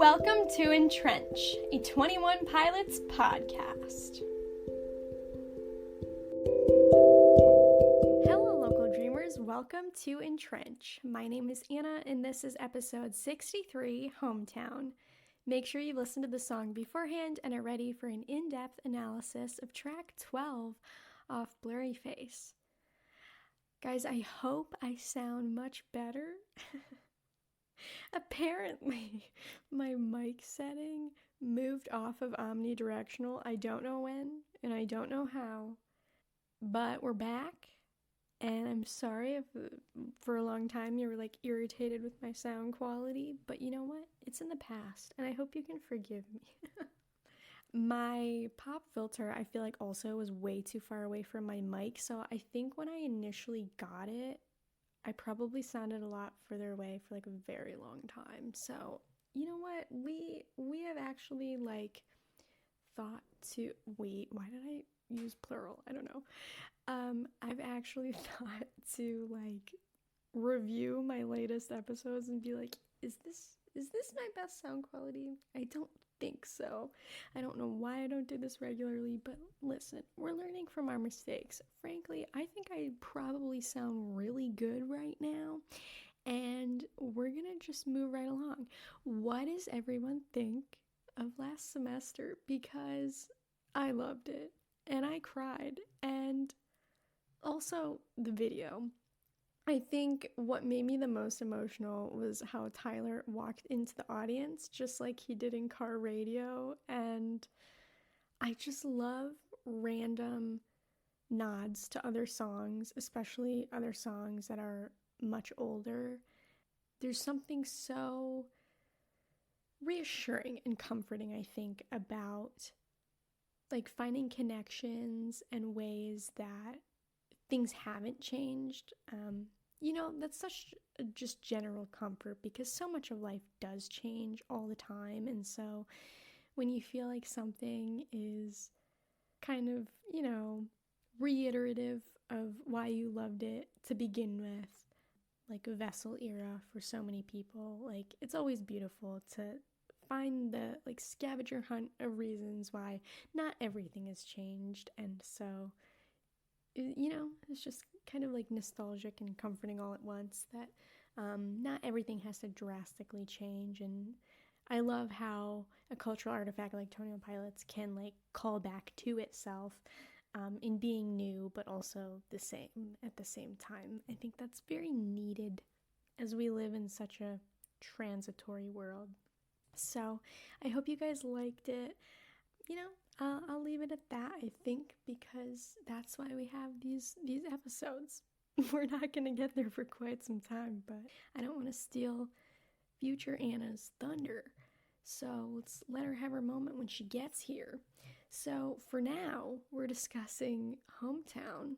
Welcome to EnTrench, a 21 Pilots podcast. Hello, local dreamers. Welcome to EnTrench. My name is Anna, and this is episode 63, Hometown. Make sure you listen to the song beforehand and are ready for an in-depth analysis of track 12 off Blurry Face. Guys, I hope I sound much better. Apparently, my mic setting moved off of omnidirectional. I don't know when, and I don't know how, but we're back, and I'm sorry if for a long time you were irritated with my sound quality, but you know what? It's in the past, and I hope you can forgive me. My pop filter, I feel like also was way too far away from my mic, so I think when I initially got it, I probably sounded a lot further away for a very long time. So, you know what? We have actually thought to wait, why did I use plural? I don't know. I've actually thought to review my latest episodes and be like, is this my best sound quality? I don't think so. I don't know why I don't do this regularly, but listen, we're learning from our mistakes. Frankly, I think I probably sound really good right now, and we're gonna just move right along. What does everyone think of last semester? Because I loved it, and I cried, and also the video. I think what made me the most emotional was how Tyler walked into the audience just like he did in Car Radio, and I just love random nods to other songs, especially other songs that are much older. There's something so reassuring and comforting, I think, about finding connections and ways that things haven't changed. That's such a just general comfort because so much of life does change all the time. And so when you feel like something is kind of, reiterative of why you loved it to begin with, like a vessel era for so many people, it's always beautiful to find the scavenger hunt of reasons why not everything has changed. And so it's just kind of nostalgic and comforting all at once that not everything has to drastically change. And I love how a cultural artifact like 21 Pilots can call back to itself in being new, but also the same at the same time. I think that's very needed as we live in such a transitory world. So I hope you guys liked it. I'll leave it at that, I think, because that's why we have these episodes. We're not going to get there for quite some time, but I don't want to steal future Anna's thunder. So let's let her have her moment when she gets here. So for now, we're discussing Hometown,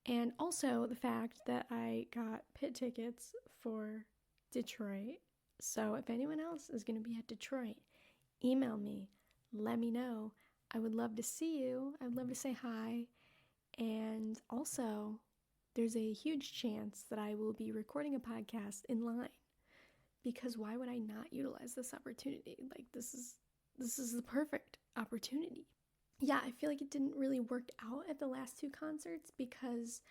and also the fact that I got pit tickets for Detroit. So if anyone else is going to be at Detroit, email me. Let me know. I would love to see you. I would love to say hi. And also, there's a huge chance that I will be recording a podcast in line. Because why would I not utilize this opportunity? This is the perfect opportunity. Yeah, I feel like it didn't really work out at the last two concerts because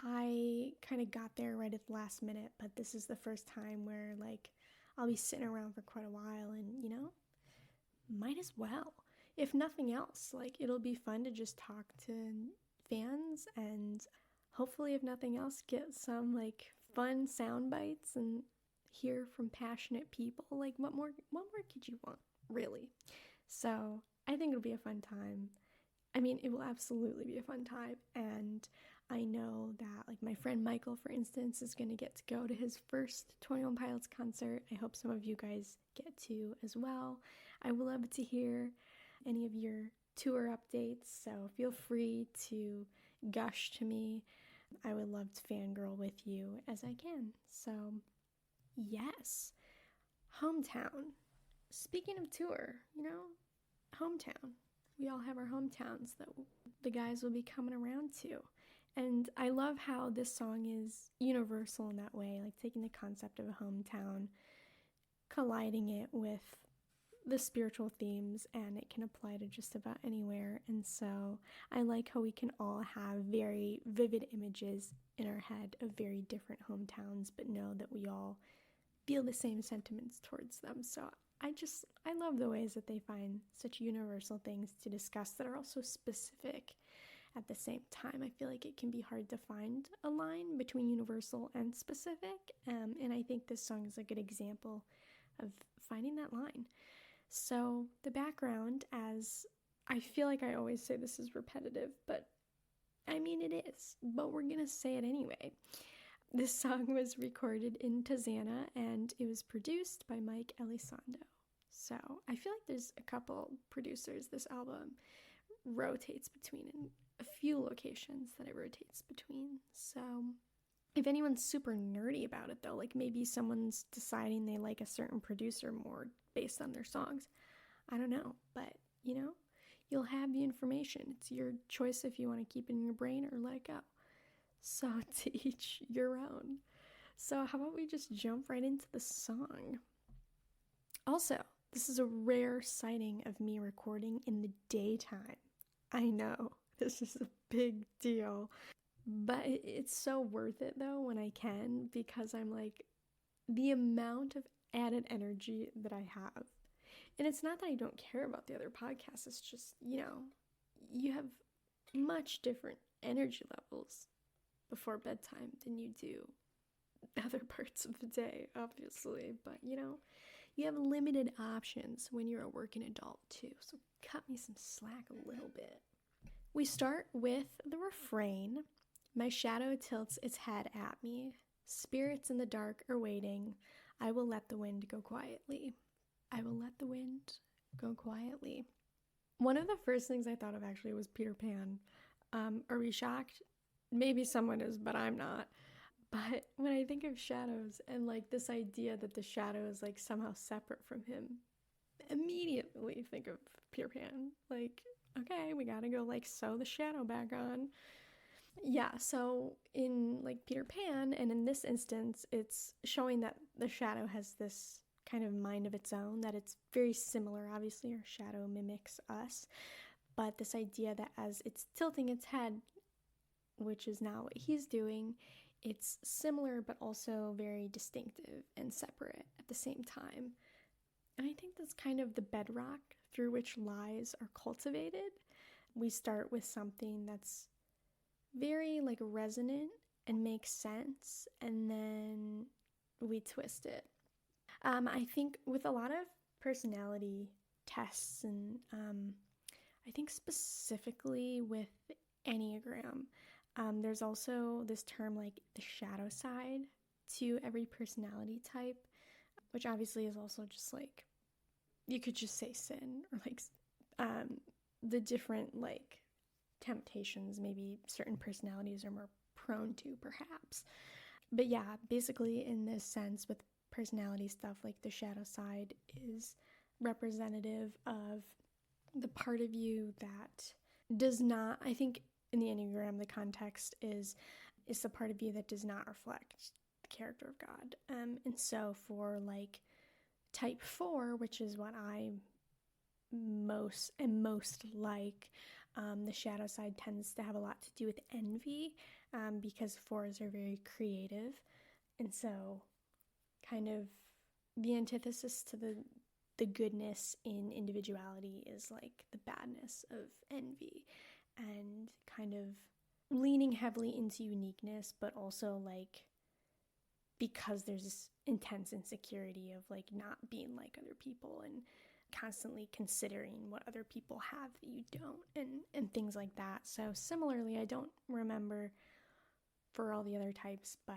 I kind of got there right at the last minute. But this is the first time where I'll be sitting around for quite a while, and might as well. If nothing else, it'll be fun to just talk to fans and hopefully, if nothing else, get some fun sound bites and hear from passionate people. What more could you want, really? So I think it'll be a fun time. I mean, it will absolutely be a fun time, and I know that my friend Michael, for instance, is going to get to go to his first 21 Pilots concert. I hope some of you guys get to as well. I would love to hear any of your tour updates, so feel free to gush to me. I would love to fangirl with you as I can. So, yes, Hometown. Speaking of tour, Hometown. We all have our hometowns that the guys will be coming around to. And I love how this song is universal in that way, taking the concept of a hometown, colliding it with the spiritual themes, and it can apply to just about anywhere. And so I like how we can all have very vivid images in our head of very different hometowns, but know that we all feel the same sentiments towards them. So I love the ways that they find such universal things to discuss that are also specific at the same time. I feel like it can be hard to find a line between universal and specific, and I think this song is a good example of finding that line. So the background, as I feel like I always say this is repetitive, but I mean it is, but we're gonna say it anyway. This song was recorded in Tijuana, and it was produced by Mike Elizondo. So I feel like there's a couple producers this album rotates between, and a few locations that it rotates between. So if anyone's super nerdy about it, though, like maybe someone's deciding they like a certain producer more based on their songs, I don't know, but you'll have the information. It's your choice if you want to keep it in your brain or let it go. So to each your own. So how about we just jump right into the song? Also, this is a rare sighting of me recording in the daytime. I know, this is a big deal, but it's so worth it though when I can, because I'm like, the amount of added energy that I have. And it's not that I don't care about the other podcasts, it's just, you have much different energy levels before bedtime than you do other parts of the day, obviously. But, you have limited options when you're a working adult too, so cut me some slack a little bit. We start with the refrain. My shadow tilts its head at me. Spirits in the dark are waiting. I will let the wind go quietly. I will let the wind go quietly. One of the first things I thought of actually was Peter Pan. Are we shocked? Maybe someone is, but I'm not. But when I think of shadows and like this idea that the shadow is like somehow separate from him, immediately think of Peter Pan. Like, okay, we gotta go like sew the shadow back on. Yeah, so in like Peter Pan, and in this instance, it's showing that the shadow has this kind of mind of its own, that it's very similar. Obviously, our shadow mimics us, but this idea that as it's tilting its head, which is now what he's doing, it's similar but also very distinctive and separate at the same time. And I think that's kind of the bedrock through which lies are cultivated. We start with something that's very like resonant and makes sense, and then we twist it. I think with a lot of personality tests, and I think specifically with Enneagram, there's also this term like the shadow side to every personality type, which obviously is also just like, you could just say sin, or like the different like temptations maybe certain personalities are more prone to, perhaps. But yeah, basically in this sense with personality stuff, like the shadow side is representative of the part of you that does not, I think in the Enneagram, the context is the part of you that does not reflect the character of God. And so for like type 4, which is what I most like, the shadow side tends to have a lot to do with envy, because 4s are very creative. And so kind of the antithesis to the goodness in individuality is like the badness of envy, and kind of leaning heavily into uniqueness, but also like because there's this intense insecurity of like not being like other people and constantly considering what other people have that you don't, and things like that. So similarly, I don't remember for all the other types, but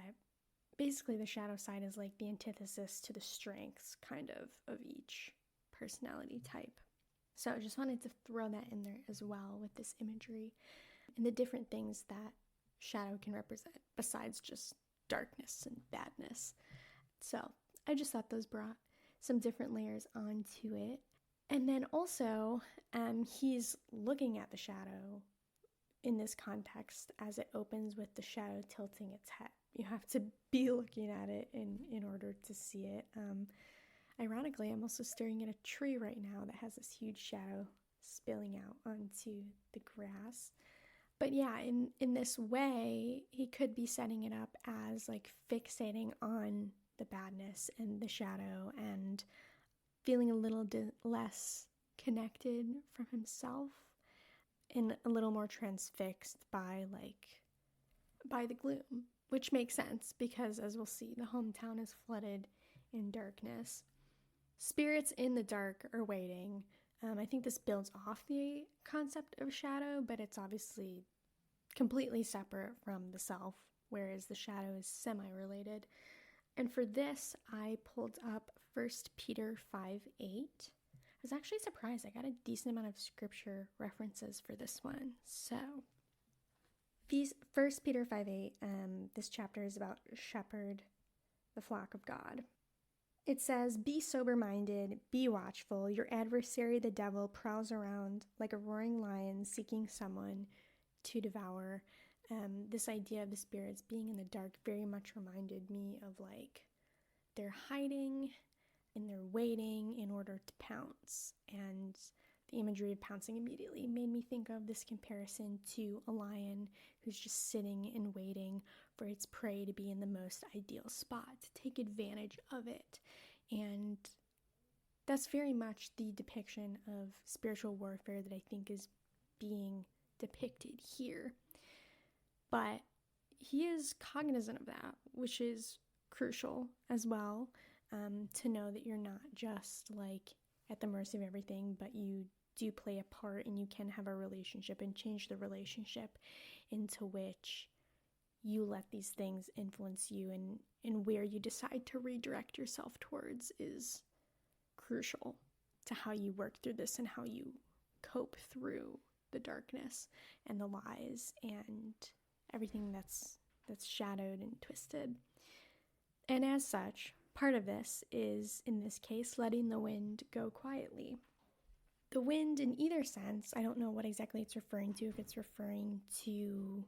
basically the shadow side is like the antithesis to the strengths kind of each personality type. So I just wanted to throw that in there as well with this imagery and the different things that shadow can represent besides just darkness and badness. So I just thought those brought some different layers onto it. And then also, he's looking at the shadow in this context as it opens with the shadow tilting its head. You have to be looking at it in order to see it. Ironically, I'm also staring at a tree right now that has this huge shadow spilling out onto the grass. But yeah, in this way, he could be setting it up as like fixating on the badness and the shadow and feeling a little less connected from himself and a little more transfixed by the gloom, which makes sense because, as we'll see, the hometown is flooded in darkness. Spirits in the dark are waiting. I think this builds off the concept of shadow, but it's obviously completely separate from the self, whereas the shadow is semi-related. And for this, I pulled up 1 Peter 5:8. I was actually surprised. I got a decent amount of scripture references for this one. So, 1 Peter 5:8, this chapter is about shepherd the flock of God. It says, "Be sober-minded, be watchful. Your adversary, the devil, prowls around like a roaring lion seeking someone to devour." This idea of the spirits being in the dark very much reminded me of like they're hiding and they're waiting in order to pounce. And the imagery of pouncing immediately made me think of this comparison to a lion who's just sitting and waiting for its prey to be in the most ideal spot, to take advantage of it. And that's very much the depiction of spiritual warfare that I think is being depicted here. But he is cognizant of that, which is crucial as well, to know that you're not just like at the mercy of everything, but you do play a part and you can have a relationship and change the relationship into which you let these things influence you, and where you decide to redirect yourself towards is crucial to how you work through this and how you cope through the darkness and the lies and everything that's shadowed and twisted. And as such, part of this is, in this case, letting the wind go quietly. The wind, in either sense, I don't know what exactly it's referring to, if it's referring to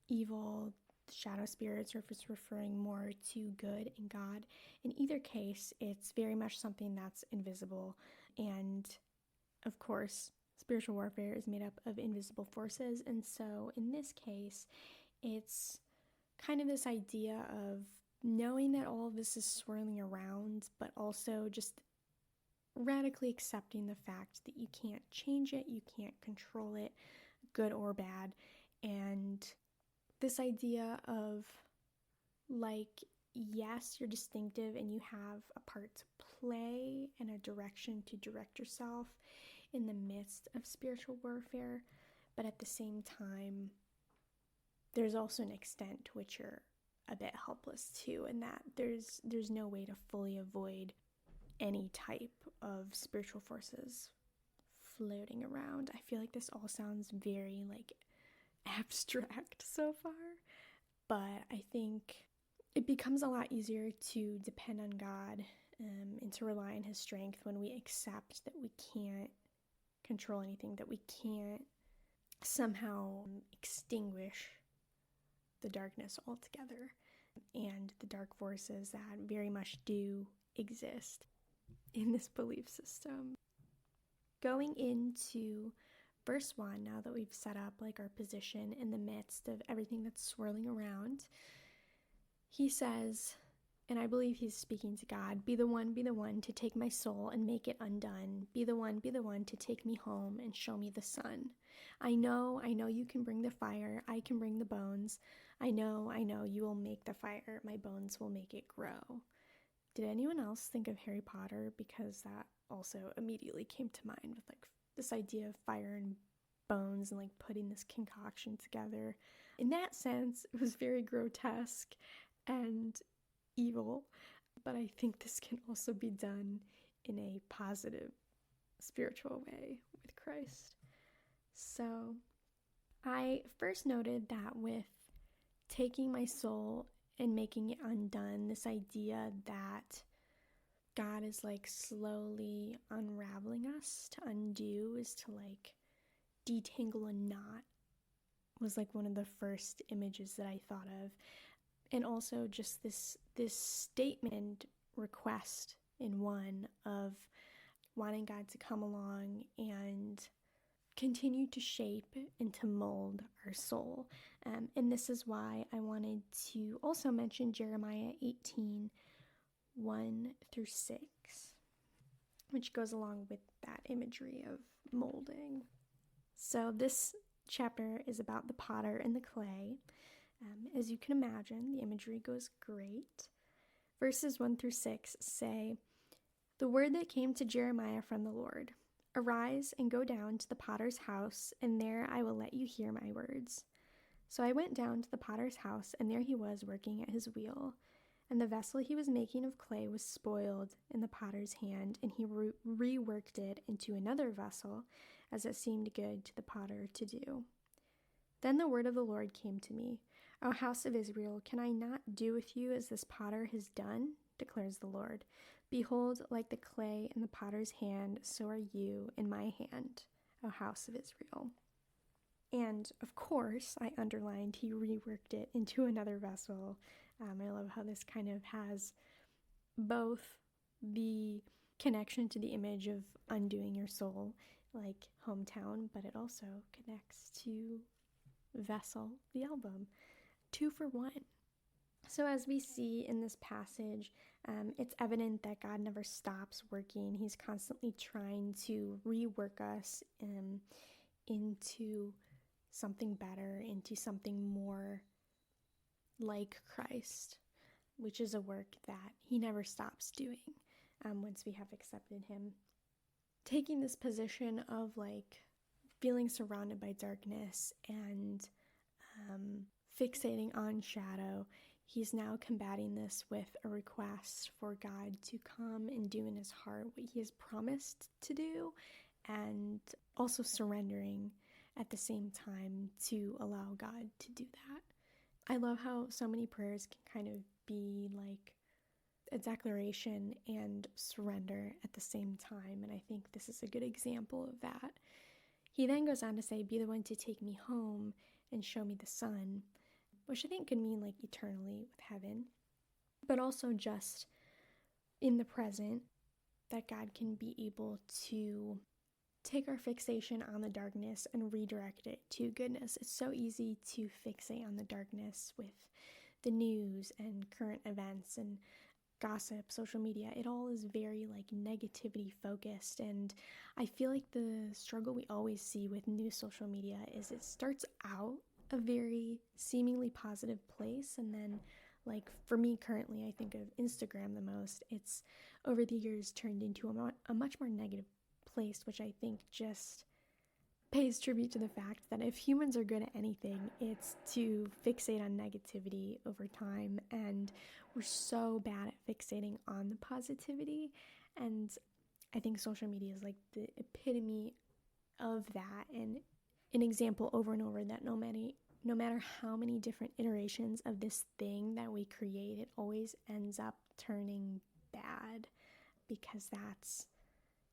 evil shadow spirits or if it's referring more to good and God. In either case, it's very much something that's invisible. And of course, spiritual warfare is made up of invisible forces. And so in this case, it's kind of this idea of knowing that all of this is swirling around, but also just radically accepting the fact that you can't change it, you can't control it, good or bad. And this idea of like, yes, you're distinctive and you have a part to play and a direction to direct yourself in the midst of spiritual warfare, but at the same time, there's also an extent to which you're a bit helpless too, and that there's no way to fully avoid any type of spiritual forces floating around. I feel like this all sounds very like abstract so far, but I think it becomes a lot easier to depend on God and to rely on his strength when we accept that we can't control anything, that we can't somehow extinguish the darkness altogether and the dark forces that very much do exist in this belief system. Going into verse 1, now that we've set up like our position in the midst of everything that's swirling around, he says, and I believe he's speaking to God, be the one to take my soul and make it undone. Be the one to take me home and show me the sun. I know you can bring the fire, I can bring the bones. I know you will make the fire, my bones will make it grow. Did anyone else think of Harry Potter? Because that also immediately came to mind with like this idea of fire and bones and like putting this concoction together. In that sense, it was very grotesque and evil, but I think this can also be done in a positive spiritual way with Christ. So I first noted that with taking my soul and making it undone, this idea that God is like slowly unraveling us. To undo is to like detangle a knot, was like one of the first images that I thought of. And also just this statement request in one of wanting God to come along and continue to shape and to mold our soul. And this is why I wanted to also mention Jeremiah 18, 1 through 6, which goes along with that imagery of molding. So this chapter is about the potter and the clay. As you can imagine, the imagery goes great. Verses 1 through 6 say, "The word that came to Jeremiah from the Lord, arise and go down to the potter's house, and there I will let you hear my words. So I went down to the potter's house, and there he was working at his wheel. And the vessel he was making of clay was spoiled in the potter's hand, and he reworked it into another vessel, as it seemed good to the potter to do. Then the word of the Lord came to me, O house of Israel, can I not do with you as this potter has done? Declares the Lord. Behold, like the clay in the potter's hand, so are you in my hand, O house of Israel." And of course, I underlined, he reworked it into another vessel. I love how this kind of has both the connection to the image of undoing your soul, like Hometown, but it also connects to Vessel, the album. 2 for 1. So as we see in this passage, it's evident that God never stops working. He's constantly trying to rework us into something better, into something more like Christ, which is a work that he never stops doing once we have accepted him. Taking this position of like feeling surrounded by darkness and fixating on shadow, he's now combating this with a request for God to come and do in his heart what he has promised to do, and also surrendering at the same time to allow God to do that. I love how so many prayers can kind of be like a declaration and surrender at the same time, and I think this is a good example of that. He then goes on to say, "Be the one to take me home and show me the sun," which I think could mean like eternally with heaven, but also just in the present, that God can be able to take our fixation on the darkness and redirect it to goodness. It's so easy to fixate on the darkness with the news and current events and gossip, social media. It all is very like negativity focused, and I feel like the struggle we always see with new social media is it starts out a very seemingly positive place, and then like for me currently, I think of Instagram the most. It's over the years turned into a much more negative place, which I think just pays tribute to the fact that if humans are good at anything, it's to fixate on negativity over time, and we're so bad at fixating on the positivity. And I think social media is like the epitome of that, and an example over and over that no matter how many different iterations of this thing that we create, it always ends up turning bad, because that's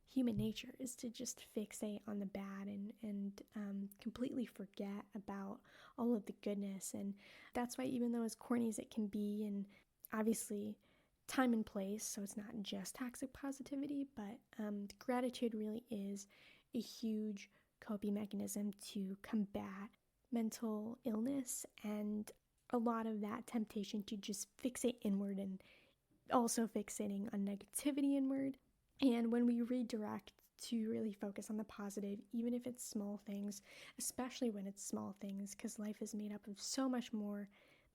human nature, is to just fixate on the bad and completely forget about all of the goodness. And that's why, even though as corny as it can be, and obviously time and place, so it's not just toxic positivity, but gratitude really is a huge coping mechanism to combat mental illness and a lot of that temptation to just fixate inward, and also fixating on negativity inward. And when we redirect to really focus on the positive, even if it's small things, especially when it's small things, because life is made up of so much more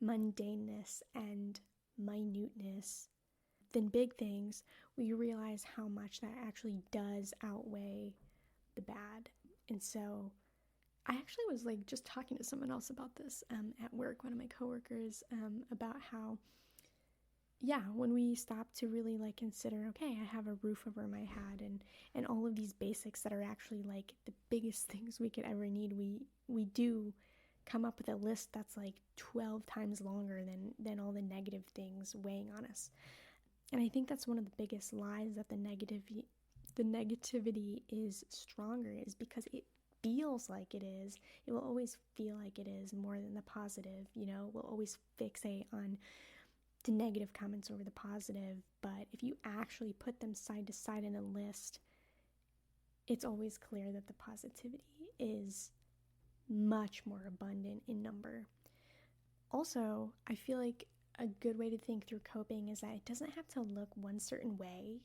mundaneness and minuteness than big things, we realize how much that actually does outweigh the bad. And so I actually was like just talking to someone else about this at work, one of my coworkers, about how when we stop to really like consider, okay, I have a roof over my head and all of these basics that are actually like the biggest things we could ever need, we do come up with a list that's like 12 times longer than all the negative things weighing on us. And I think that's one of the biggest lies, that the negativity is stronger, is because it feels like it is. It will always feel like it is more than the positive, we'll always fixate on the negative comments over the positive, but if you actually put them side to side in a list, it's always clear that the positivity is much more abundant in number. Also, I feel like a good way to think through coping is that it doesn't have to look one certain way.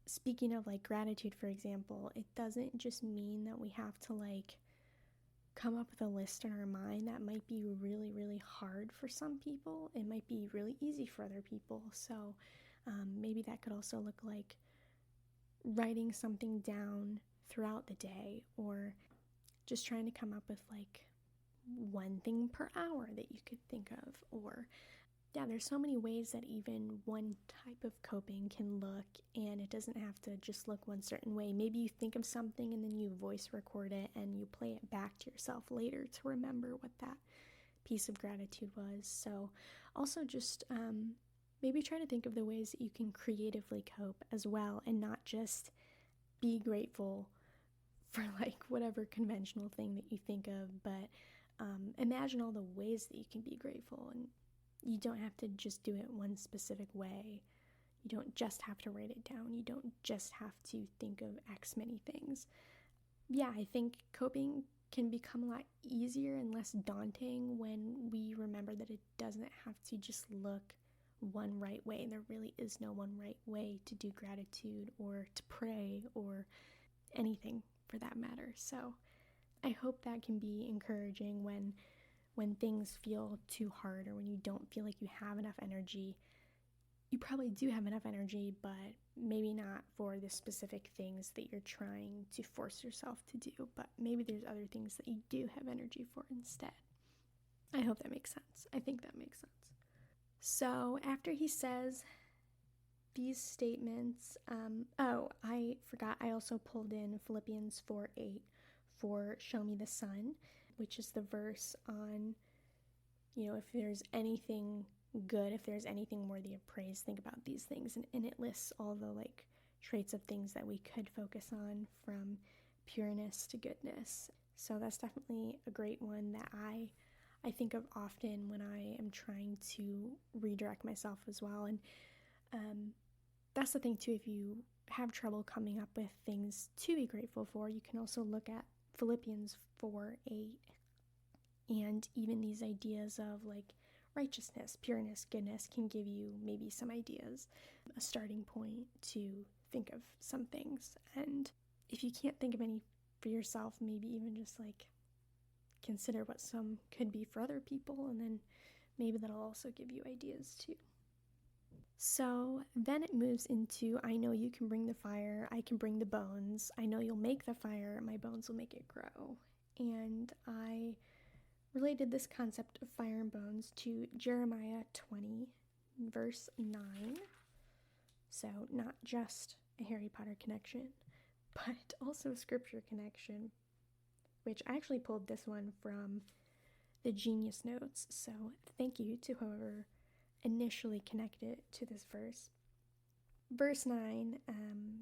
Speaking of like gratitude, for example, it doesn't just mean that we have to like come up with a list in our mind. That might be really, really hard for some people. It might be really easy for other people. So maybe that could also look like writing something down throughout the day, or just trying to come up with like one thing per hour that you could think of. Or yeah, there's so many ways that even one type of coping can look, and it doesn't have to just look one certain way. Maybe you think of something and then you voice record it and you play it back to yourself later to remember what that piece of gratitude was. So also just maybe try to think of the ways that you can creatively cope as well, and not just be grateful for like whatever conventional thing that you think of, but imagine all the ways that you can be grateful. And you don't have to just do it one specific way. You don't just have to write it down. You don't just have to think of X many things. Yeah, I think coping can become a lot easier and less daunting when we remember that it doesn't have to just look one right way. There really is no one right way to do gratitude or to pray or anything for that matter. So I hope that can be encouraging when things feel too hard, or when you don't feel like you have enough energy. You probably do have enough energy, but maybe not for the specific things that you're trying to force yourself to do, but maybe there's other things that you do have energy for instead. I hope that makes sense. I think that makes sense. So after he says these statements, I forgot, I also pulled in Philippians 4:8 for show me the sun, which is the verse on, if there's anything good, if there's anything worthy of praise, think about these things. And it lists all the like traits of things that we could focus on, from pureness to goodness. So that's definitely a great one that I think of often when I am trying to redirect myself as well. And that's the thing too, if you have trouble coming up with things to be grateful for, you can also look at Philippians 4:8, and even these ideas of like righteousness, pureness, goodness can give you maybe some ideas, a starting point to think of some things. And if you can't think of any for yourself, maybe even just like consider what some could be for other people, and then maybe that'll also give you ideas too. So then it moves into, I know you can bring the fire, I can bring the bones. I know you'll make the fire, my bones will make it grow. And I related this concept of fire and bones to Jeremiah 20, verse 9. So not just a Harry Potter connection, but also a scripture connection, which I actually pulled this one from the Genius Notes. So thank you to whoever initially connected to this verse. Verse 9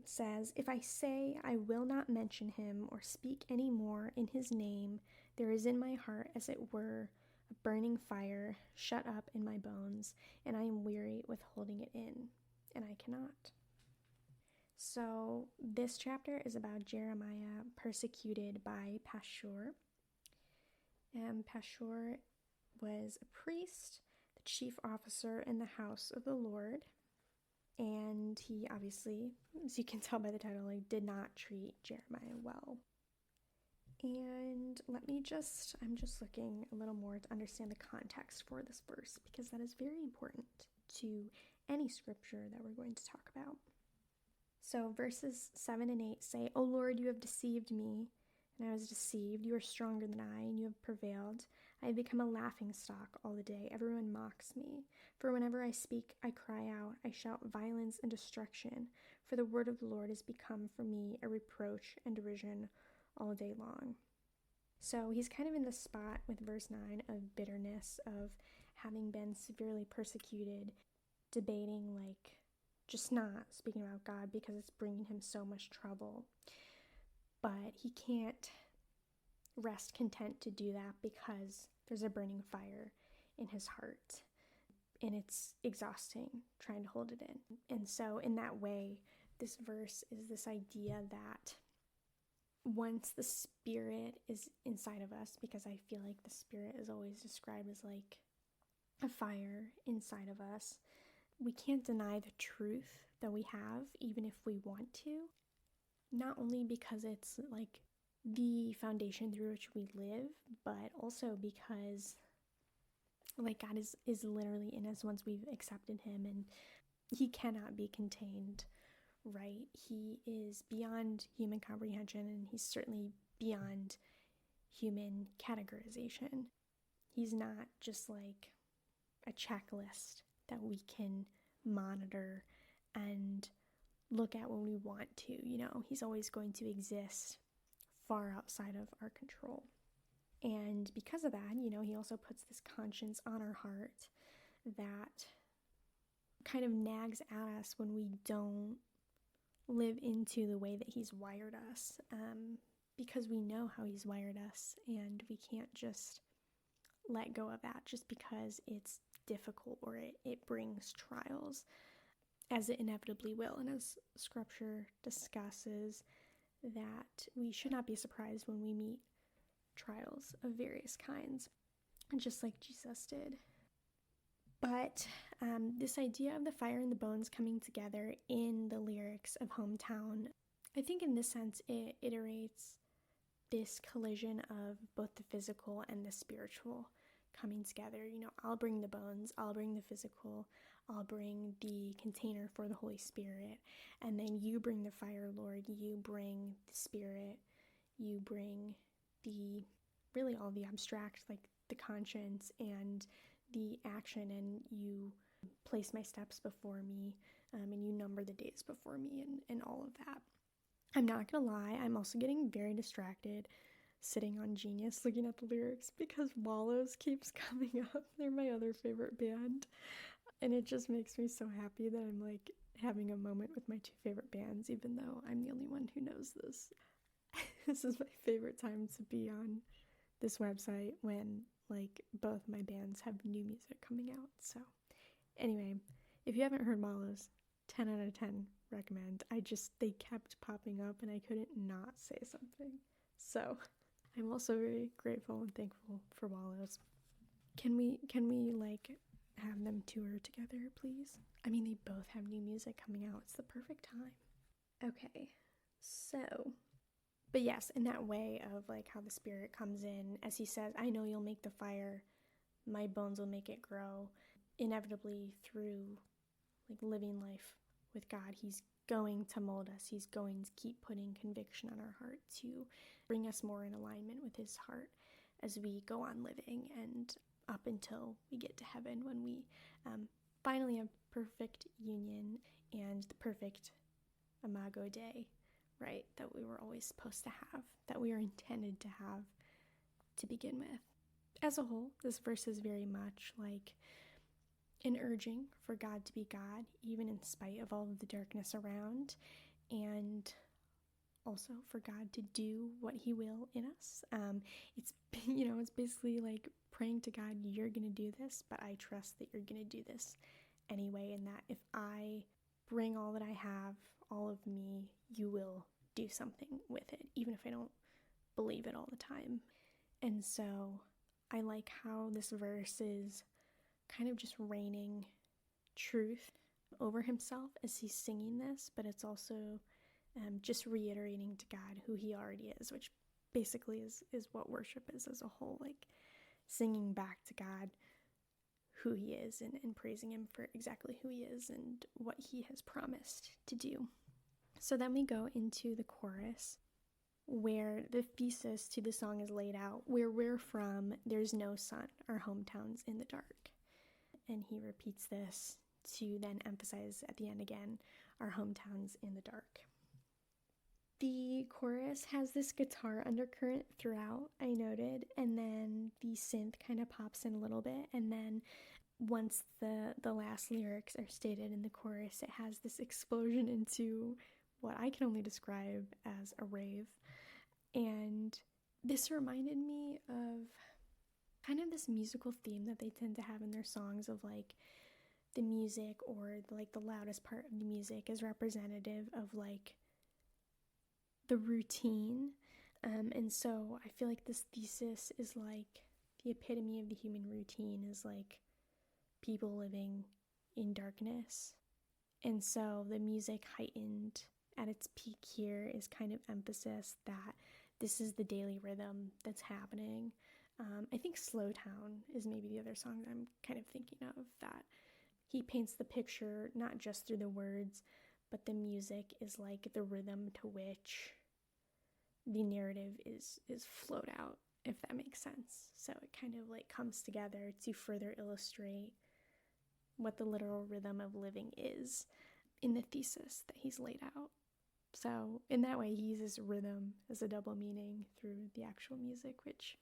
says, if I say I will not mention him or speak any more in his name, there is in my heart as it were a burning fire shut up in my bones, and I am weary with holding it in, and I cannot. So this chapter is about Jeremiah persecuted by Pashur. Pashur was a priest, the chief officer in the house of the Lord, and he obviously, as you can tell by the title, did not treat Jeremiah well. And I'm just looking a little more to understand the context for this verse, because that is very important to any scripture that we're going to talk about. So verses 7 and 8 say, O Lord, you have deceived me, and I was deceived. You are stronger than I, and you have prevailed. I have become a laughing stock all the day. Everyone mocks me. For whenever I speak, I cry out. I shout violence and destruction. For the word of the Lord has become for me a reproach and derision all day long. So he's kind of in the spot with verse 9 of bitterness, of having been severely persecuted, debating just not speaking about God because it's bringing him so much trouble. But he can't rest content to do that because there's a burning fire in his heart. and it's exhausting trying to hold it in. And so in that way, this verse is this idea that once the Spirit is inside of us, because I feel like the Spirit is always described as like a fire inside of us, we can't deny the truth that we have, even if we want to. Not only because it's like the foundation through which we live, but also because like God is literally in us once we've accepted him, and he cannot be contained, right? He is beyond human comprehension, and he's certainly beyond human categorization. He's not just like a checklist that we can monitor and look at when we want to, you know. He's always going to exist far outside of our control. And because of that, you know, he also puts this conscience on our heart that kind of nags at us when we don't live into the way that he's wired us, because we know how he's wired us, and we can't just let go of that just because it's difficult or it brings trials, as it inevitably will. And as scripture discusses, that we should not be surprised when we meet trials of various kinds, just like Jesus did. But this idea of the fire and the bones coming together in the lyrics of Hometown, I think in this sense it iterates this collision of both the physical and the spiritual coming together. You know, I'll bring the bones, I'll bring the physical, I'll bring the container for the Holy Spirit, and then you bring the fire, Lord, you bring the Spirit, you bring the, really all the abstract, like the conscience and the action, and you place my steps before me, and you number the days before me, and all of that. I'm not gonna lie, I'm also getting very distracted sitting on Genius looking at the lyrics because Wallows keeps coming up. They're my other favorite band, and it just makes me so happy that I'm like having a moment with my two favorite bands, even though I'm the only one who knows this. This is my favorite time to be on this website when like both my bands have new music coming out. So anyway, if you haven't heard Wallows, 10 out of 10 recommend. They kept popping up and I couldn't not say something. So I'm also very grateful and thankful for Wallows. Can we like have them tour together, please? I mean, they both have new music coming out. It's the perfect time. Okay, so, but yes, in that way of like how the Spirit comes in, as he says, I know you'll make the fire, my bones will make it grow. Inevitably through like living life with God, he's going to mold us. He's going to keep putting conviction on our heart to bring us more in alignment with his heart as we go on living, and up until we get to heaven when we finally have perfect union and the perfect Imago Dei, right, that we were always supposed to have, that we are intended to have to begin with. As a whole, this verse is very much like an urging for God to be God, even in spite of all of the darkness around, and also for God to do what he will in us. It's, you know, it's basically like praying to God, you're going to do this, but I trust that you're going to do this anyway, and that if I bring all that I have, all of me, you will do something with it, even if I don't believe it all the time. And so I like how this verse is kind of just raining truth over himself as he's singing this, but it's also just reiterating to God who he already is, which basically is what worship is as a whole, like singing back to God who he is, and praising him for exactly who he is and what he has promised to do. So then we go into the chorus, where the thesis to the song is laid out. Where we're from, there's no sun, our hometown's in the dark. And he repeats this to then emphasize at the end again, our hometown's in the dark. The chorus has this guitar undercurrent throughout, I noted, and then the synth kind of pops in a little bit, and then once the last lyrics are stated in the chorus, it has this explosion into what I can only describe as a rave. And this reminded me of kind of this musical theme that they tend to have in their songs of like the music, or like the loudest part of the music, is representative of like the routine. And so I feel like this thesis is like the epitome of the human routine, is like people living in darkness. And so the music heightened at its peak here is kind of emphasis that this is the daily rhythm that's happening. I think Slow Town is maybe the other song that I'm kind of thinking of, that he paints the picture not just through the words, but the music is like the rhythm to which the narrative is flowed out, if that makes sense. So it kind of like comes together to further illustrate what the literal rhythm of living is in the thesis that he's laid out. So in that way, he uses rhythm as a double meaning through the actual music, which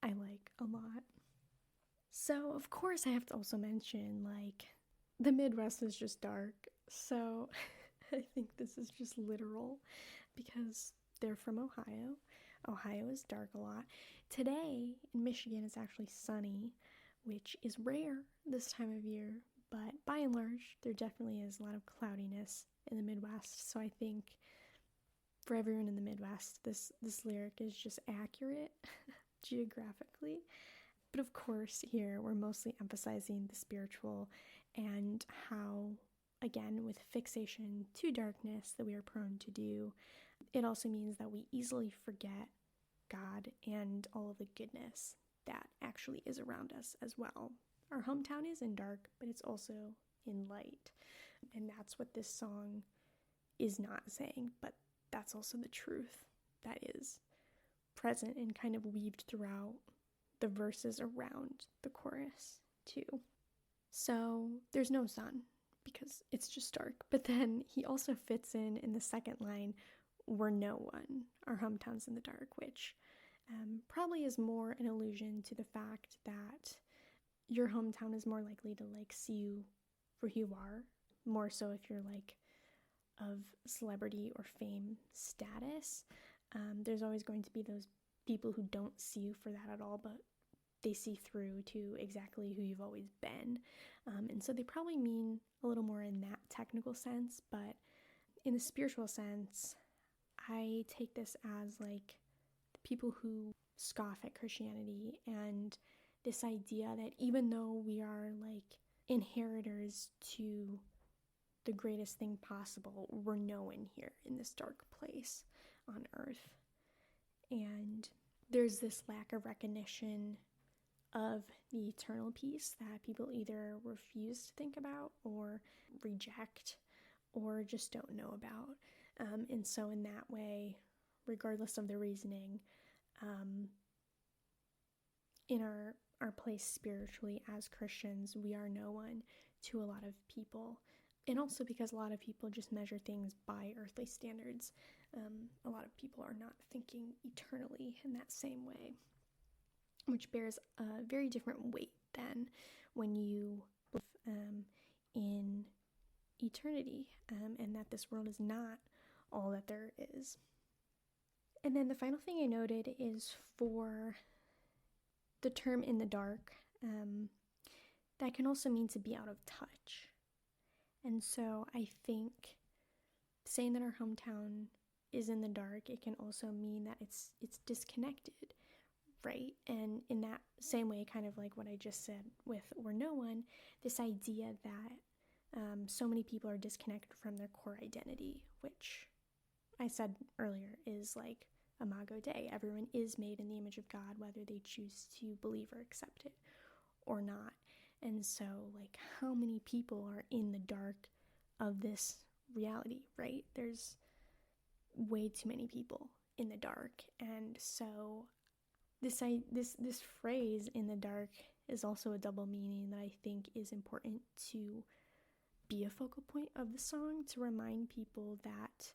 I like a lot. So of course I have to also mention, like, the Midwest is just dark. So I think this is just literal because they're from Ohio. Ohio is dark a lot. Today in Michigan it's actually sunny, which is rare this time of year, but by and large there definitely is a lot of cloudiness in the Midwest. So I think for everyone in the Midwest, this lyric is just accurate geographically. But of course here we're mostly emphasizing the spiritual and how, again, with fixation to darkness that we are prone to do, it also means that we easily forget God and all of the goodness that actually is around us as well. Our hometown is in dark, but it's also in light. And that's what this song is not saying, but that's also the truth that is present and kind of weaved throughout the verses around the chorus too. So there's no sun because it's just dark. But then he also fits in the second line, "We're no one, our hometown's in the dark," which probably is more an allusion to the fact that your hometown is more likely to like see you for who you are, more so if you're like of celebrity or fame status. There's always going to be those people who don't see you for that at all, but they see through to exactly who you've always been. And so they probably mean a little more in that technical sense, but in the spiritual sense, I take this as like the people who scoff at Christianity and this idea that even though we are like inheritors to the greatest thing possible, we're no one here in this dark place on earth. And there's this lack of recognition of the eternal peace that people either refuse to think about or reject or just don't know about. And so in that way, regardless of the reasoning, in our place spiritually as Christians, we are no one to a lot of people. And also because a lot of people just measure things by earthly standards. A lot of people are not thinking eternally in that same way, which bears a very different weight than when you live in eternity, and that this world is not all that there is. And then the final thing I noted is for the term "in the dark," that can also mean to be out of touch. And so I think saying that our hometown is in the dark, it can also mean that it's disconnected, right? And in that same way, kind of like what I just said with "we're no one," this idea that so many people are disconnected from their core identity, which I said earlier is like Imago Dei. Everyone is made in the image of God, whether they choose to believe or accept it or not. And so, like, how many people are in the dark of this reality, right? There's way too many people in the dark. And so this phrase "in the dark" is also a double meaning that I think is important to be a focal point of the song, to remind people that,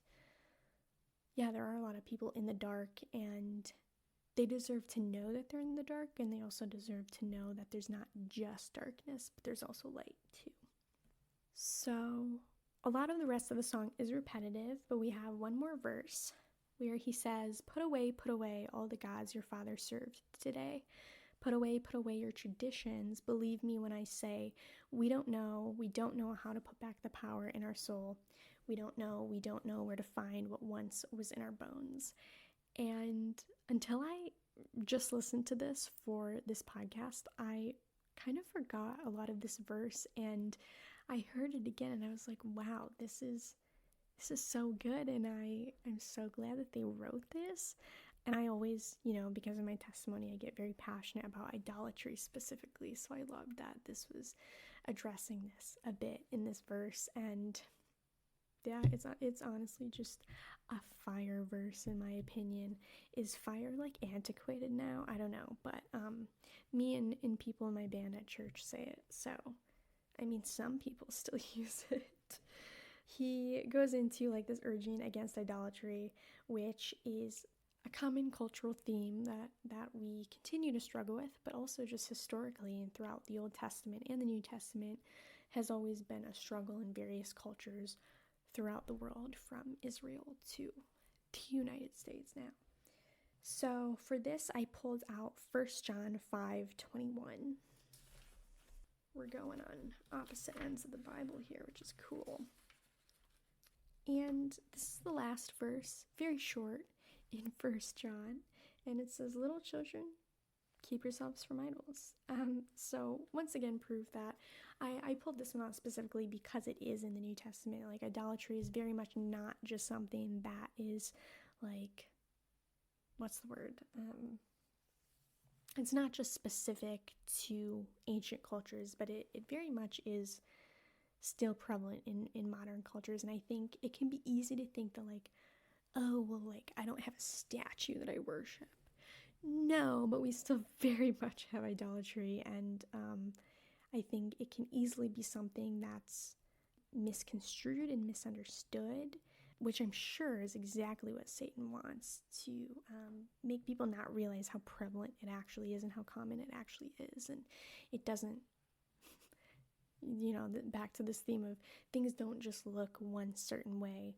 yeah, there are a lot of people in the dark, and they deserve to know that they're in the dark, and they also deserve to know that there's not just darkness, but there's also light too. So a lot of the rest of the song is repetitive, but we have one more verse where he says, put away all the gods your father served today. Put away your traditions. Believe me when I say we don't know how to put back the power in our soul. We don't know where to find what once was in our bones. And until I just listened to this for this podcast, I kind of forgot a lot of this verse, and I heard it again and I was like, wow, this is so good, and I'm so glad that they wrote this. And I always, because of my testimony, I get very passionate about idolatry specifically, so I loved that this was addressing this a bit in this verse. And yeah, it's honestly just a fire verse in my opinion. Is fire like antiquated now? I don't know, but me and people in my band at church say it, so I mean some people still use it. He goes into like this urging against idolatry, which is a common cultural theme that we continue to struggle with, but also just historically and throughout the Old Testament and the New Testament has always been a struggle in various cultures throughout the world, from Israel to the United States now. So for this, I pulled out 1 John 5:21. We're going on opposite ends of the Bible here, which is cool. And this is the last verse, very short, in 1 John, and it says, "Little children, keep yourselves from idols." So once again, prove that I pulled this one out specifically because it is in the New Testament. Like, idolatry is very much not just something that is like, what's the word? It's not just specific to ancient cultures, but it very much is still prevalent in modern cultures. And I think it can be easy to think that like, oh, well, like, I don't have a statue that I worship. No, but we still very much have idolatry, and I think it can easily be something that's misconstrued and misunderstood, which I'm sure is exactly what Satan wants, to make people not realize how prevalent it actually is and how common it actually is. And it doesn't, back to this theme of things don't just look one certain way.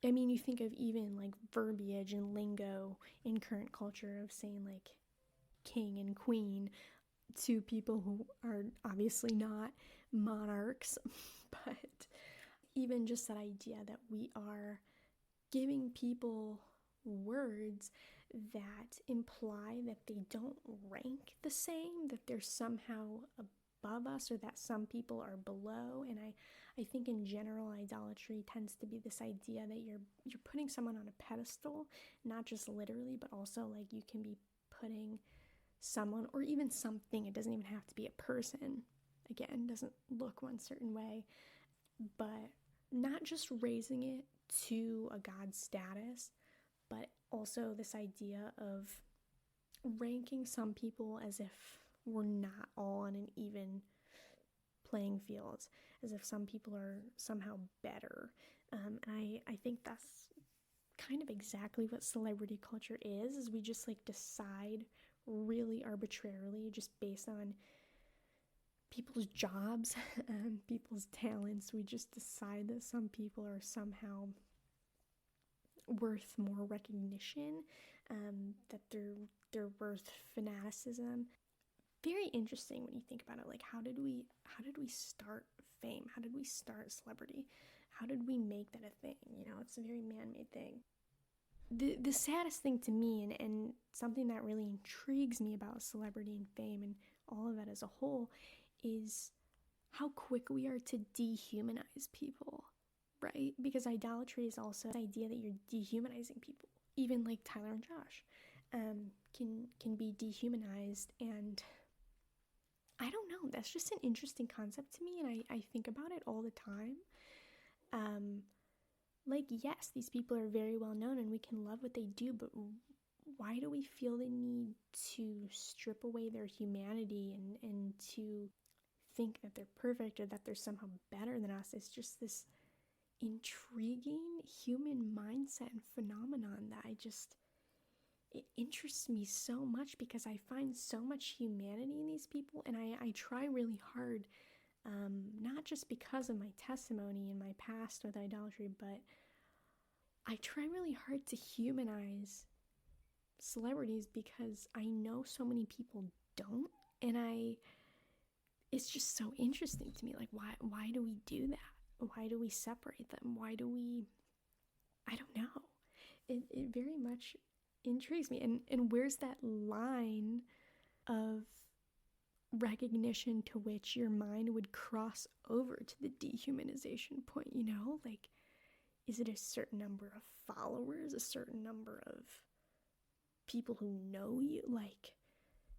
I mean, you think of even like verbiage and lingo in current culture of saying like king and queen to people who are obviously not monarchs, but even just that idea that we are giving people words that imply that they don't rank the same, that they're somehow above us, or that some people are below. And I think in general idolatry tends to be this idea that you're putting someone on a pedestal, not just literally, but also like you can be putting someone or even something, it doesn't even have to be a person, again, doesn't look one certain way, but not just raising it to a God status, but also this idea of ranking some people as if we're not all on an even playing field, as if some people are somehow better. And I think that's kind of exactly what celebrity culture is we just like decide really arbitrarily, just based on people's jobs and people's talents. We just decide that some people are somehow worth more recognition, that they're worth fanaticism. Very interesting when you think about it. Like, how did we start fame? How did we start celebrity? How did we make that a thing? It's a very man-made thing. The saddest thing to me, and something that really intrigues me about celebrity and fame and all of that as a whole, is how quick we are to dehumanize people, right? Because idolatry is also the idea that you're dehumanizing people. Even like Tyler and Josh can be dehumanized, and I don't know, that's just an interesting concept to me, and I think about it all the time. Like, yes, these people are very well known and we can love what they do, but why do we feel the need to strip away their humanity and to think that they're perfect or that they're somehow better than us? It's just this intriguing human mindset and phenomenon that it interests me so much, because I find so much humanity in these people, and I try really hard, not just because of my testimony and my past with idolatry, but I try really hard to humanize celebrities because I know so many people don't. And it's just so interesting to me. Like, why do we do that? Why do we separate them? Why do we, I don't know. It very much intrigues me. And where's that line of recognition to which your mind would cross over to the dehumanization point, you know? Like, is it a certain number of followers, a certain number of people who know you? Like,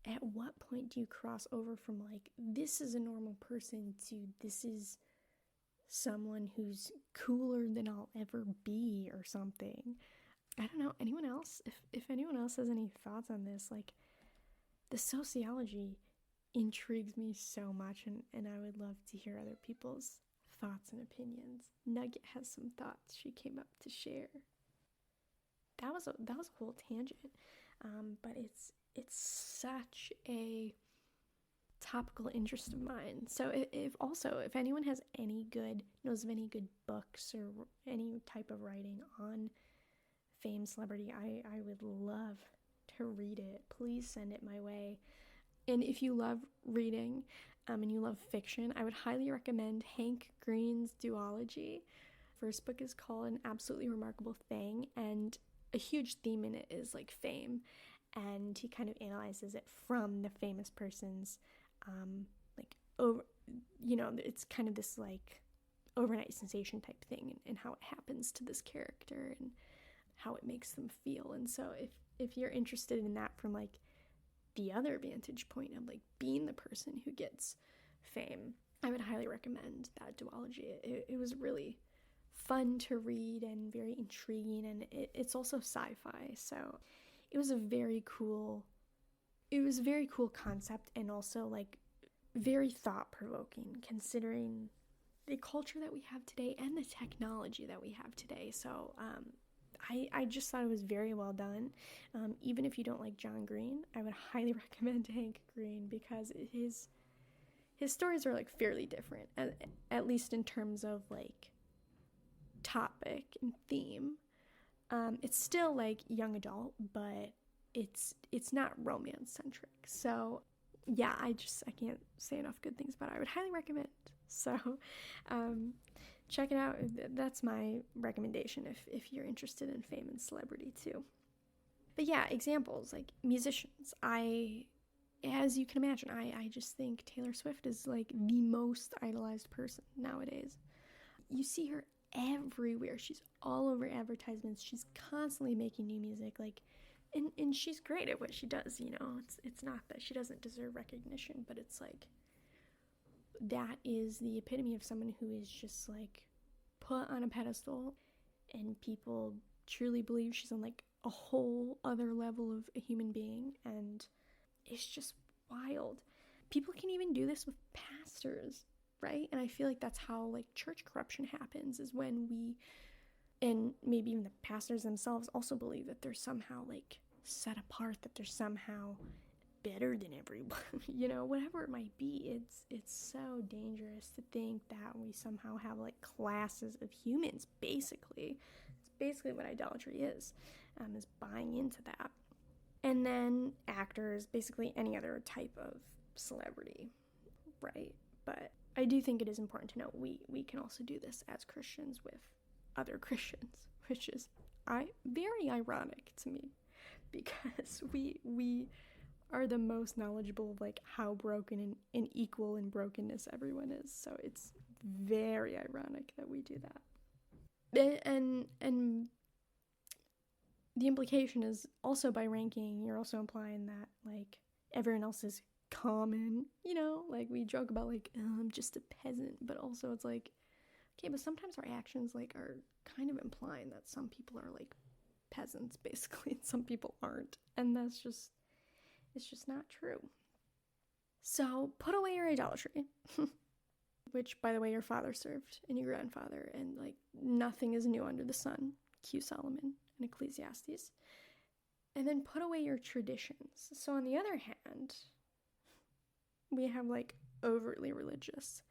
at what point do you cross over from, like, this is a normal person to this is someone who's cooler than I'll ever be or something? I don't know. Anyone else? If anyone else has any thoughts on this, like, the sociology intrigues me so much, and I would love to hear other people's thoughts and opinions. Nugget has some thoughts she came up to share. That was a whole tangent, but it's such a topical interest of mine. So if anyone knows of any good books or any type of writing on fame, celebrity, I would love to read it. Please send it my way. And if you love reading and you love fiction, I would highly recommend Hank Green's duology. First book is called An Absolutely Remarkable Thing, and a huge theme in it is like fame, and he kind of analyzes it from the famous person's it's kind of this like overnight sensation type thing, and how it happens to this character and how it makes them feel. And so if you're interested in that from like the other vantage point of like being the person who gets fame, I would highly recommend that duology. It was really fun to read and very intriguing, and it's also sci-fi, so it was a very cool concept, and also like very thought-provoking considering the culture that we have today and the technology that we have today. So I just thought it was very well done. Even if you don't like John Green, I would highly recommend Hank Green, because his stories are like fairly different, at least in terms of like topic and theme. It's still like young adult, but it's not romance centric. So yeah, I can't say enough good things about it. I would highly recommend. So check it out. That's my recommendation if you're interested in fame and celebrity too. But yeah, examples like musicians. As you can imagine, I just think Taylor Swift is like the most idolized person nowadays. You see her everywhere. She's all over advertisements. She's constantly making new music, like, and she's great at what she does, you know. It's not that she doesn't deserve recognition, but it's like that is the epitome of someone who is just like put on a pedestal, and people truly believe she's on like a whole other level of a human being, and it's just wild. People can even do this with pastors, right? And I feel like that's how like church corruption happens, is when we, and maybe even the pastors themselves also believe that they're somehow like set apart, that they're somehow better than everyone, you know, whatever it might be. It's so dangerous to think that we somehow have like classes of humans, basically. It's basically what idolatry is buying into that. And then actors, basically any other type of celebrity, right? But I do think it is important to note we can also do this as Christians with other Christians, which is very ironic to me, because we are the most knowledgeable of like how broken and equal in brokenness everyone is. So it's very ironic that we do that. And the implication is also, by ranking, you're also implying that like everyone else is common, you know, like we joke about like, oh, I'm just a peasant, but also it's like, okay, but sometimes our actions like are kind of implying that some people are like peasants basically, and some people aren't, and it's just not true. So put away your idolatry, which by the way your father served and your grandfather, and like nothing is new under the sun. Cue Solomon and Ecclesiastes. And then put away your traditions. So on the other hand, we have like overtly religious,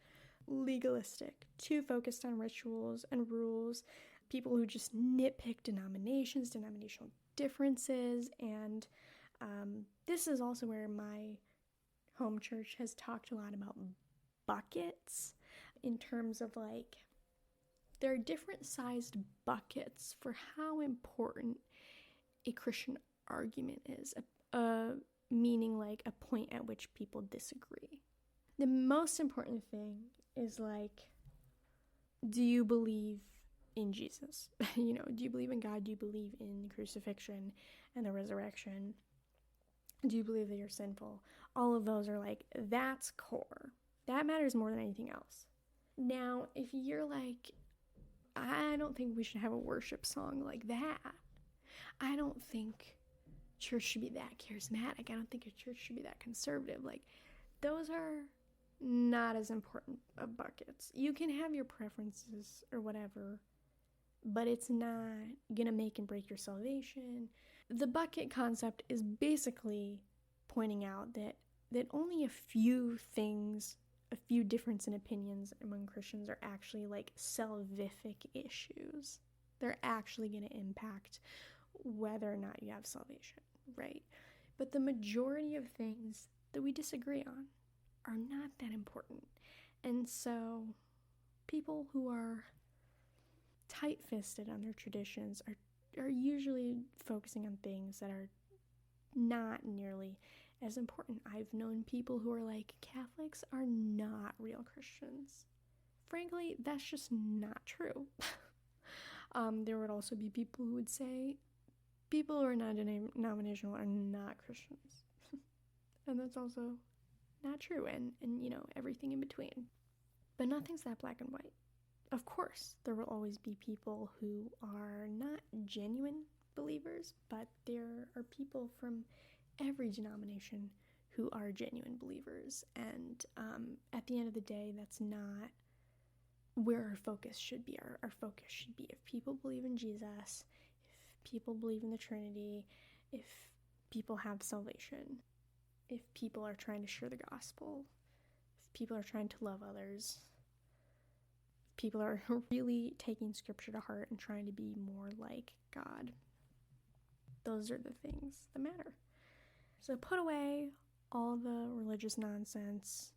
legalistic, too focused on rituals and rules, people who just nitpick denominations, denominational differences, and this is also where my home church has talked a lot about buckets in terms of like, there are different sized buckets for how important a Christian argument is, meaning like a point at which people disagree. The most important thing is like, do you believe in Jesus? Do you believe in God? Do you believe in the crucifixion and the resurrection? Do you believe that you're sinful? All of those are like, that's core. That matters more than anything else. Now, if you're like, I don't think we should have a worship song like that. I don't think church should be that charismatic. I don't think a church should be that conservative. Like, those are not as important of buckets. You can have your preferences or whatever, but it's not gonna make and break your salvation. The bucket concept is basically pointing out that only a few things, a few difference in opinions among Christians are actually like salvific issues. They're actually going to impact whether or not you have salvation, right? But the majority of things that we disagree on are not that important. And so people who are tight-fisted on their traditions are usually focusing on things that are not nearly as important. I've known people who are like, Catholics are not real Christians. Frankly, that's just not true. There would also be people who would say people who are not denominational are not Christians. And that's also not true, and everything in between. But nothing's that black and white. Of course, there will always be people who are not genuine believers, but there are people from every denomination who are genuine believers. And at the end of the day, that's not where our focus should be. Our focus should be if people believe in Jesus, if people believe in the Trinity, if people have salvation, if people are trying to share the gospel, if people are trying to love others, if people are really taking scripture to heart and trying to be more like God. Those are the things that matter. So put away all the religious nonsense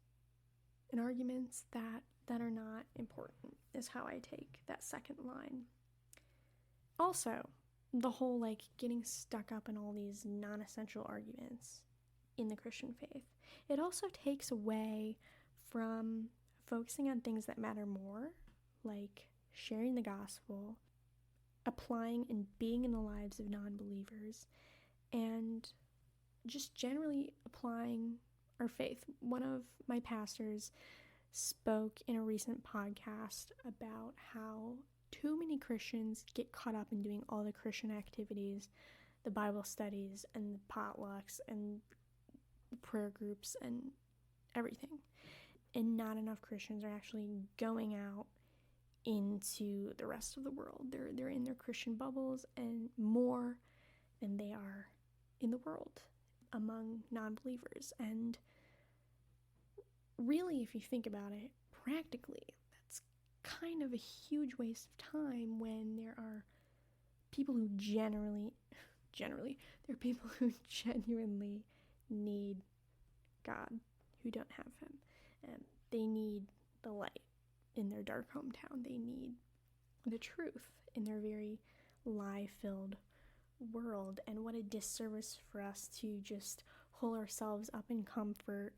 and arguments that are not important is how I take that second line. Also, the whole like getting stuck up in all these non-essential arguments in the Christian faith. It also takes away from focusing on things that matter more, like sharing the gospel, applying and being in the lives of non-believers, and just generally applying our faith. One of my pastors spoke in a recent podcast about how too many Christians get caught up in doing all the Christian activities, the Bible studies and the potlucks and the prayer groups and everything. And not enough Christians are actually going out into the rest of the world. They're in their Christian bubbles and more than they are in the world among non-believers. And really, if you think about it, practically, that's kind of a huge waste of time when there are people who there are people who genuinely need God, who don't have him. And they need the light in their dark hometown. They need the truth in their very lie-filled world. And what a disservice for us to just hold ourselves up in comfort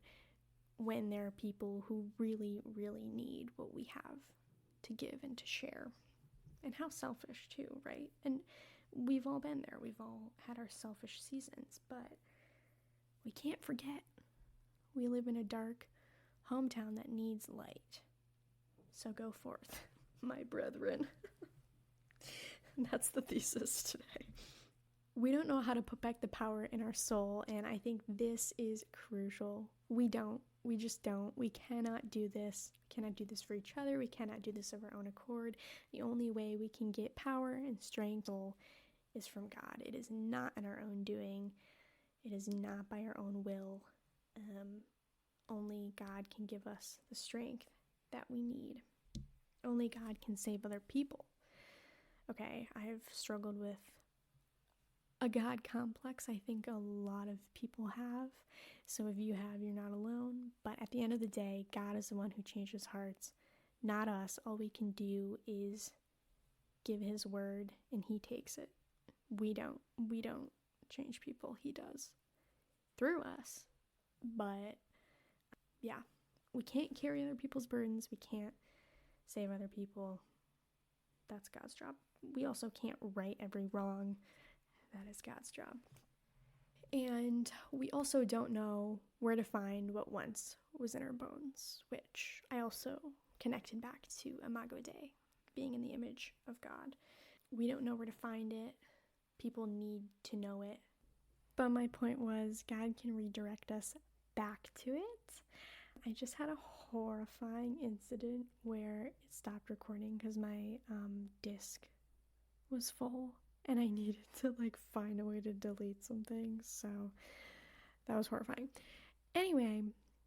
when there are people who really, really need what we have to give and to share. And how selfish too, right? And we've all been there. We've all had our selfish seasons, but we can't forget we live in a dark hometown that needs light. So go forth, my brethren. That's the thesis today. We don't know how to put back the power in our soul, and I think this is crucial. We just don't. We cannot do this. We cannot do this for each other. We cannot do this of our own accord. The only way we can get power and strength is from God. It is not in our own doing. It is not by our own will. Only God can give us the strength that we need. Only God can save other people. Okay, I've struggled with a God complex I think a lot of people have. So if you have, you're not alone. But at the end of the day, God is the one who changes hearts, not us. All we can do is give his word and he takes it. We don't change people. He does through us. But yeah, we can't carry other people's burdens. We can't save other people. That's God's job. We also can't right every wrong. That is God's job. And we also don't know where to find what once was in our bones, which I also connected back to Imago Dei, being in the image of God. We don't know where to find it. People need to know it. But my point was, God can redirect us back to it. I just had a horrifying incident where it stopped recording because my disk was full and I needed to find a way to delete some things, so that was horrifying. Anyway,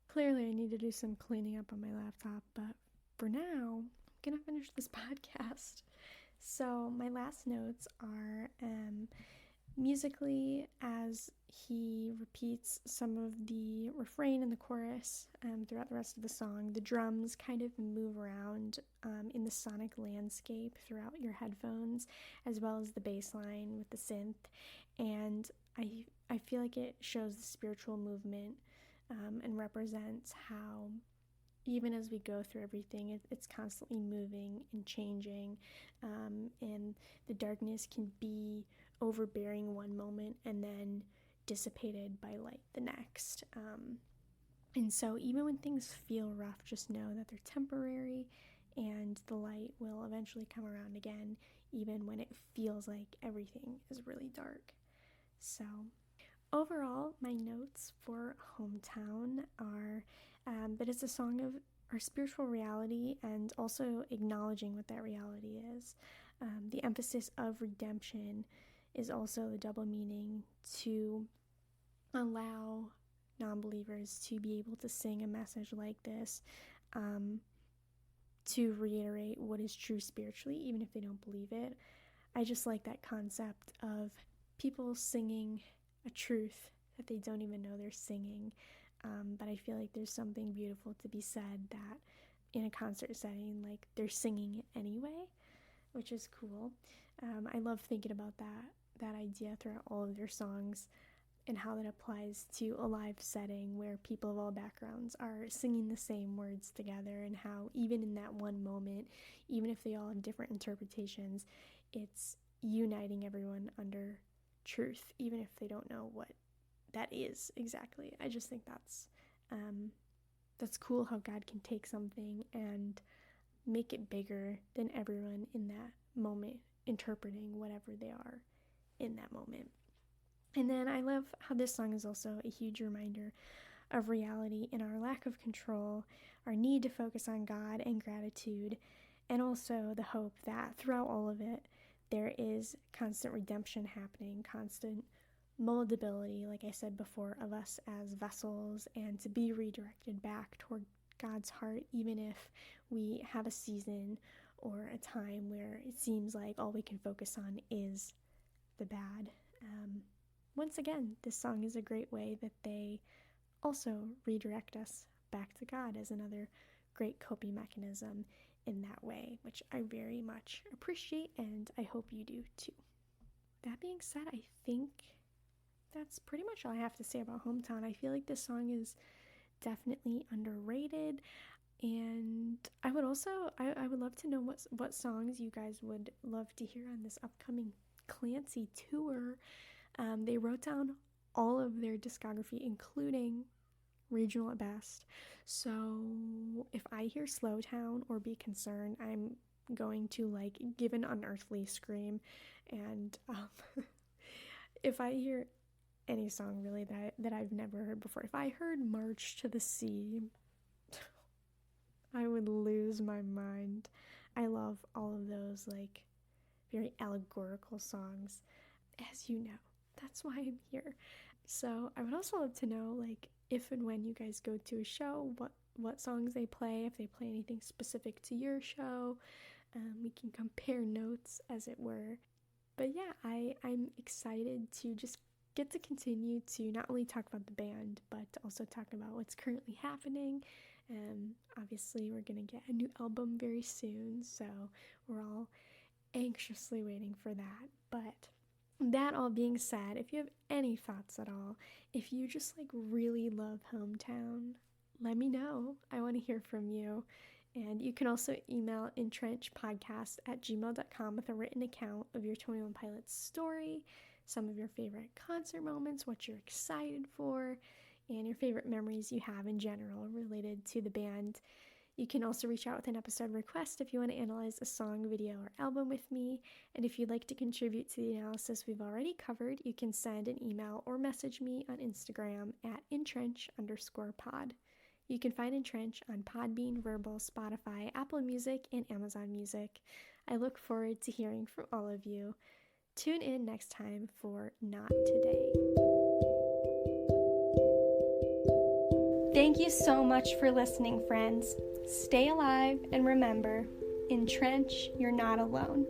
clearly I need to do some cleaning up on my laptop, but for now, I'm gonna finish this podcast. So my last notes are musically, as he repeats some of the refrain and the chorus throughout the rest of the song, the drums kind of move around in the sonic landscape throughout your headphones, as well as the bass line with the synth. And I feel like it shows the spiritual movement and represents how even as we go through everything, it's constantly moving and changing, and the darkness can be overbearing one moment and then dissipated by light the next. And so even when things feel rough, just know that they're temporary and the light will eventually come around again, even when it feels like everything is really dark. So overall, my notes for Hometown are that it's a song of our spiritual reality and also acknowledging what that reality is. The emphasis of redemption is also the double meaning to allow non-believers to be able to sing a message like this, to reiterate what is true spiritually, even if they don't believe it. I just like that concept of people singing a truth that they don't even know they're singing, but I feel like there's something beautiful to be said that in a concert setting, they're singing it anyway, which is cool. I love thinking about that idea throughout all of their songs and how that applies to a live setting where people of all backgrounds are singing the same words together, and how even in that one moment, even if they all have different interpretations, it's uniting everyone under truth, even if they don't know what that is exactly. I just think that's cool how God can take something and make it bigger than everyone in that moment interpreting whatever they are in that moment. And then I love how this song is also a huge reminder of reality in our lack of control, our need to focus on God and gratitude, and also the hope that throughout all of it, there is constant redemption happening, constant moldability, like I said before, of us as vessels, and to be redirected back toward God's heart, even if we have a season or a time where it seems like all we can focus on is the bad. Once again, this song is a great way that they also redirect us back to God as another great coping mechanism in that way, which I very much appreciate, and I hope you do too. That being said, I think that's pretty much all I have to say about Hometown. I feel like this song is definitely underrated, and I would love to know what songs you guys would love to hear on this upcoming Clancy tour. They wrote down all of their discography, including regional at best. So if I hear Slow Town or Be Concerned, I'm going to give an unearthly scream. And if I hear any song really that I've never heard before, if I heard March to the Sea, I would lose my mind. I love all of those very allegorical songs, as you know. That's why I'm here. So I would also love to know if and when you guys go to a show, what songs they play, if they play anything specific to your show. We can compare notes, as it were. But yeah, I'm excited to just get to continue to not only talk about the band, but to also talk about what's currently happening. Obviously, we're going to get a new album very soon, so we're all anxiously waiting for that. But that all being said, if you have any thoughts at all, if you just like really love Hometown, let me know. I want to hear from you. And you can also email EnTrenchPodcast@gmail.com with a written account of your 21 Pilots story, some of your favorite concert moments, what you're excited for, and your favorite memories you have in general related to the band. You can also reach out with an episode request if you want to analyze a song, video, or album with me. And if you'd like to contribute to the analysis we've already covered, you can send an email or message me on Instagram at EnTrench_pod. You can find EnTrench on Podbean, Verbal, Spotify, Apple Music, and Amazon Music. I look forward to hearing from all of you. Tune in next time for Not Today. Thank you so much for listening, friends. Stay alive and remember, EnTrench, you're not alone.